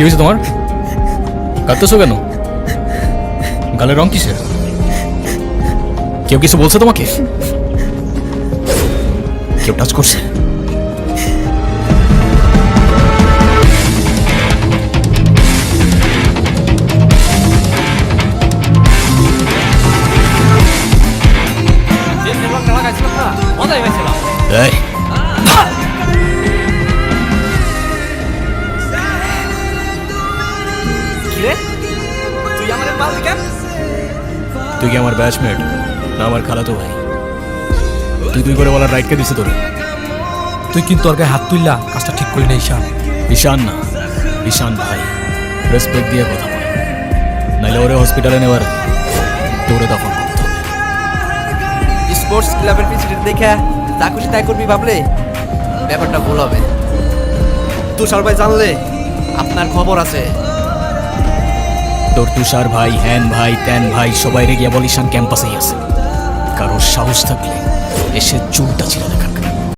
হয়েছে তোমার? কাঁদতেছো কেন? গালের রং কিসের? কেউ কিছু বলছে তোমাকে? কেউ টাচ করছে? এই, তুই কি আমার ব্যাচমেট না আমার খালাতো ভাই? তুই করে বলার রাইট কে দিছে তোরে? তুই কিন্তু ওর গায়ে হাত তুললা, কাজটা ঠিক করলি না ঈশান। ঈশান না, ঈশান ভাই। রেসপেক্ট দিয়ে কথা বল, নাইলে ওরে হসপিটালে নেওয়ার আগে তোরে দফন করতে হবে। স্পোর্টস ক্লাবের প্রেসিডেন্ট দেখে যা খুশি তাই করবি ভাবলে ব্যাপারটা ভুল হবে। তুষার ভাই জানলে আপনার খবর আছে। তোর তুষার ভাই, হ্যান ভাই, ত্যান ভাই সবাই রে গিয়া বল ঈশান ক্যাম্পাসেই আছে। কারোর সাহস থাকলে এসে চুলটা ছিঁড়ে দেখাক।